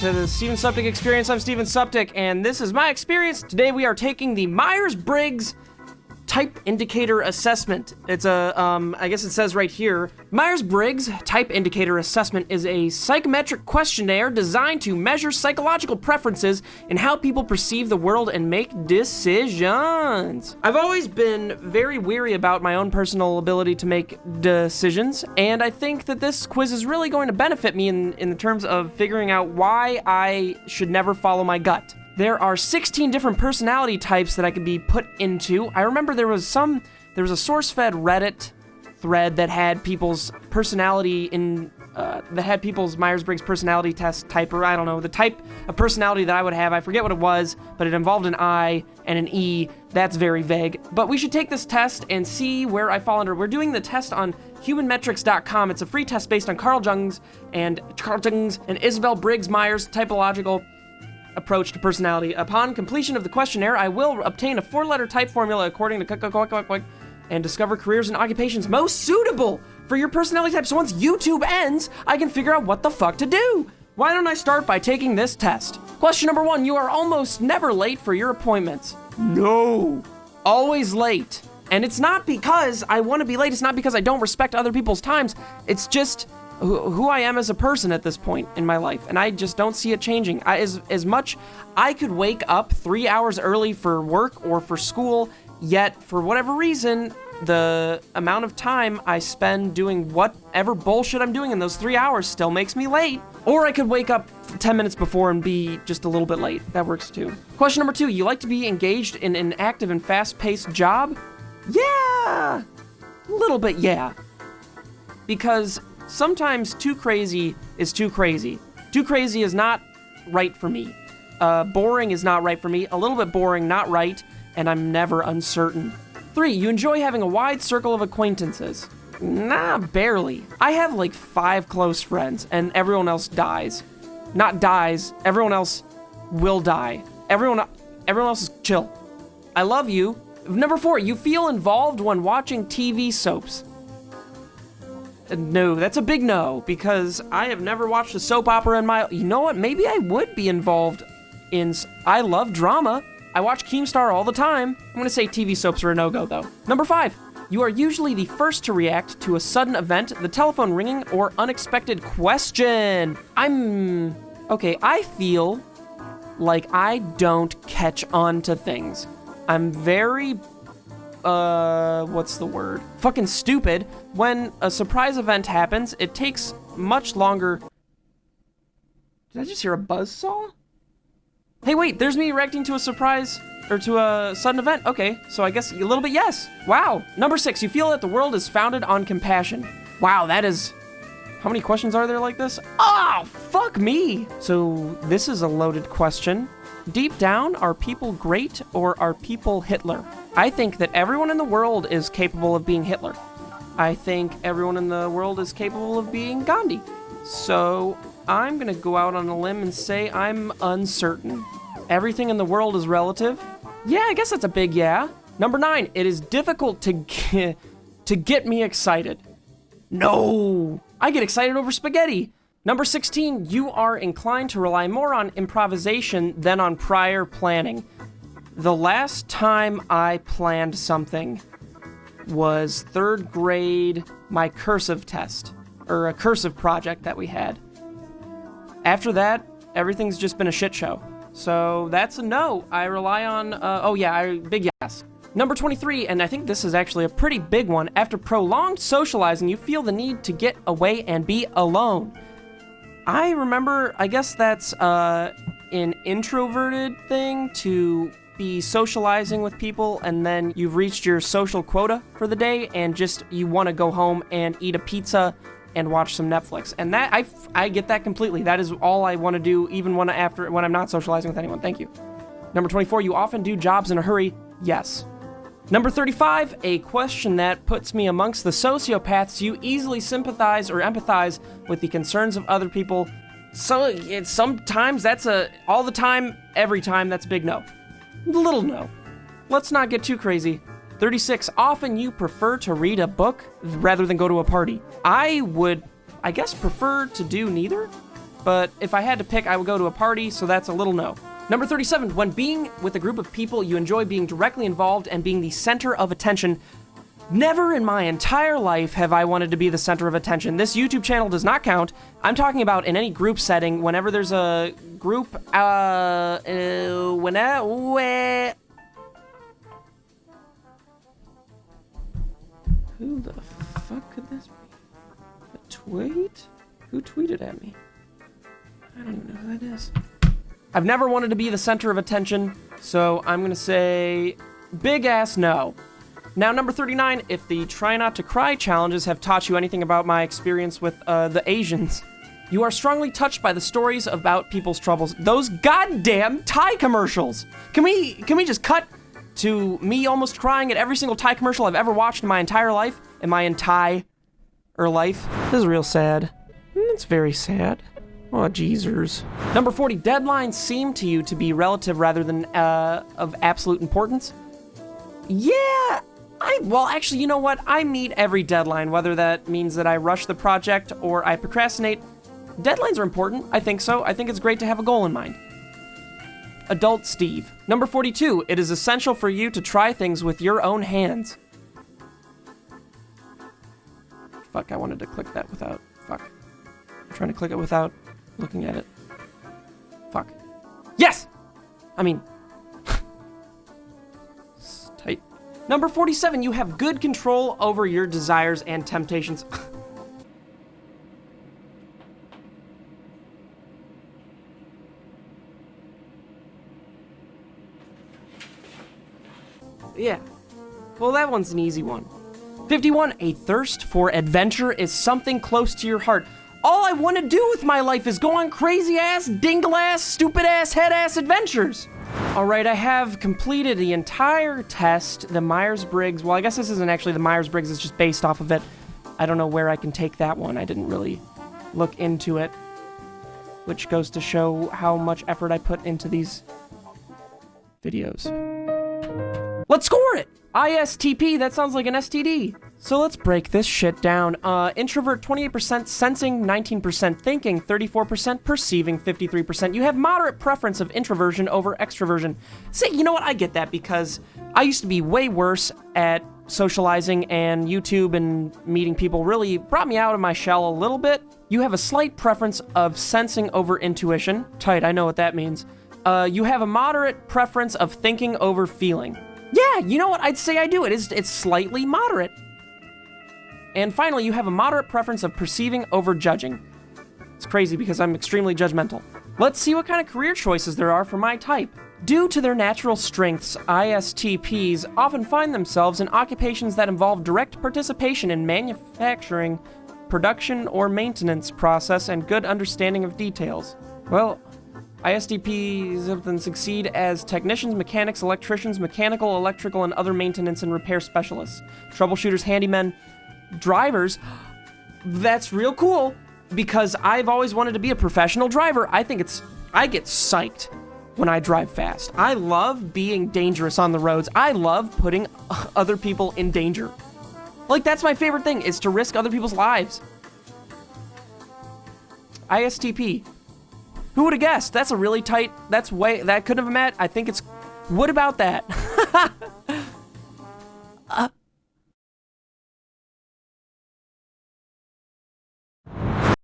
to the Steven Suptic Experience. I'm Steven Suptic, and this is my experience. Today we are taking the Myers-Briggs Type Indicator Assessment. It's a, I guess it says right here, Myers-Briggs Type Indicator Assessment is a psychometric questionnaire designed to measure psychological preferences in how people perceive the world and make decisions. I've always been very weary about my own personal ability to make decisions, and I think that this quiz is really going to benefit me in the terms of figuring out why I should never follow my gut. There are 16 different personality types that I could be put into. I remember there was a source-fed Reddit thread that had people's personality that had people's Myers-Briggs personality test type, or I don't know, the type of personality that I would have. I forget what it was, but it involved an I and an E. That's very vague. But we should take this test and see where I fall under. We're doing the test on humanmetrics.com. It's a free test based on Carl Jung's and Isabel Briggs Myers typological approach to personality. Upon completion of the questionnaire, I will obtain a 4-letter type formula according to and discover careers and occupations most suitable for your personality type. So once YouTube ends, I can figure out what the fuck to do. Why don't I start by taking this test? Question number 1, you are almost never late for your appointments. No. Always late. And it's not because I want to be late. It's not because I don't respect other people's times. It's just who I am as a person at this point in my life, and I just don't see it changing. As much I could wake up 3 hours early for work or for school, yet for whatever reason, the amount of time I spend doing whatever bullshit I'm doing in those 3 hours still makes me late. Or I could wake up 10 minutes before and be just a little bit late. That works too. Question number 2, you like to be engaged in an active and fast-paced job? Yeah! A little bit, yeah. Because sometimes too crazy is too crazy. Too crazy is not right for me. Boring is not right for me. A little bit boring, not right, and I'm never uncertain. 3, you enjoy having a wide circle of acquaintances. Nah, barely. I have like 5 close friends, and everyone else dies. Not dies, everyone else will die. Everyone else is chill. I love you. Number 4, you feel involved when watching TV soaps. No, that's a big no, because I have never watched a soap opera in my... You know what? Maybe I would be involved in... I love drama. I watch Keemstar all the time. I'm going to say TV soaps are a no-go, though. Number 5, you are usually the first to react to a sudden event, the telephone ringing, or unexpected question. Okay, I feel like I don't catch on to things. I'm very... what's the word? Fucking stupid. When a surprise event happens, it takes much longer. Did I just hear a buzzsaw? Hey, wait, there's me reacting to a surprise, or to a sudden event. Okay, so I guess a little bit yes. Wow. Number 6, you feel that the world is founded on compassion. Wow, that is... How many questions are there like this? Oh, fuck me. So this is a loaded question. Deep down, are people great or are people Hitler? I think that everyone in the world is capable of being Hitler. I think everyone in the world is capable of being Gandhi. So I'm gonna go out on a limb and say I'm uncertain. Everything in the world is relative. Yeah, I guess that's a big yeah. Number 9, it is difficult to get me excited. No, I get excited over spaghetti. Number 16, you are inclined to rely more on improvisation than on prior planning. The last time I planned something was 3rd grade, my cursive test, or a cursive project that we had. After that, everything's just been a shit show. So that's a no. I rely on, big yes. Number 23, and I think this is actually a pretty big one. After prolonged socializing, you feel the need to get away and be alone. I remember, I guess that's an introverted thing to be socializing with people, and then you've reached your social quota for the day, and just you want to go home and eat a pizza and watch some Netflix. And that I get that completely. That is all I want to do, even when I'm not socializing with anyone. Thank you. Number 24, you often do jobs in a hurry. Yes. Number 35, a question that puts me amongst the sociopaths. You easily sympathize or empathize with the concerns of other people. So sometimes that's all the time, every time, that's a big no. Little no. Let's not get too crazy. 36, often you prefer to read a book rather than go to a party. I would, I guess, prefer to do neither. but if I had to pick, I would go to a party, so that's a little no. Number 37, when being with a group of people, you enjoy being directly involved and being the center of attention. Never in my entire life have I wanted to be the center of attention. This YouTube channel does not count. I'm talking about in any group setting, whenever there's a group, who the fuck could this be? A tweet? Who tweeted at me? I don't even know who that is. I've never wanted to be the center of attention, so I'm gonna say big ass no. Now, number 39, if the try not to cry challenges have taught you anything about my experience with the Asians, you are strongly touched by the stories about people's troubles. Those goddamn Thai commercials! Can we just cut to me almost crying at every single Thai commercial I've ever watched in my entire life? In my entire life? This is real sad. It's very sad. Oh, geezers. Number 40, deadlines seem to you to be relative rather than of absolute importance. Yeah, well, actually, you know what? I meet every deadline, whether that means that I rush the project or I procrastinate. Deadlines are important. I think so. I think it's great to have a goal in mind. Adult Steve. Number 42, it is essential for you to try things with your own hands. Fuck, I wanted to click that without... Fuck. I'm trying to click it without looking at it. Fuck. Yes! I mean... Tight. Number 47, you have good control over your desires and temptations. Yeah. Well, that one's an easy one. 51, a thirst for adventure is something close to your heart. All I want to do with my life is go on crazy-ass, dingle-ass, stupid-ass, head-ass adventures. All right, I have completed the entire test, the Myers-Briggs. Well, I guess this isn't actually the Myers-Briggs, it's just based off of it. I don't know where I can take that one. I didn't really look into it, which goes to show how much effort I put into these videos. Let's score it! ISTP, that sounds like an STD. So let's break this shit down. Introvert, 28%, sensing, 19% thinking, 34% perceiving, 53%. You have moderate preference of introversion over extroversion. See, you know what? I get that because I used to be way worse at socializing, and YouTube and meeting people really brought me out of my shell a little bit. You have a slight preference of sensing over intuition. Tight, I know what that means. You have a moderate preference of thinking over feeling. Yeah, you know what? I'd say I do. It's slightly moderate. And finally, you have a moderate preference of perceiving over judging. It's crazy because I'm extremely judgmental. Let's see what kind of career choices there are for my type. Due to their natural strengths, ISTPs often find themselves in occupations that involve direct participation in manufacturing, production, or maintenance process and good understanding of details. Well, ISTPs often succeed as technicians, mechanics, electricians, mechanical, electrical, and other maintenance and repair specialists, troubleshooters, handymen, drivers. That's real cool because I've always wanted to be a professional driver. I get psyched when I drive fast. I love being dangerous on the roads. I love putting other people in danger. Like, that's my favorite thing, is to risk other people's lives. ISTP. Who would have guessed? That's a really tight, that couldn't have met. I think it's, what about that?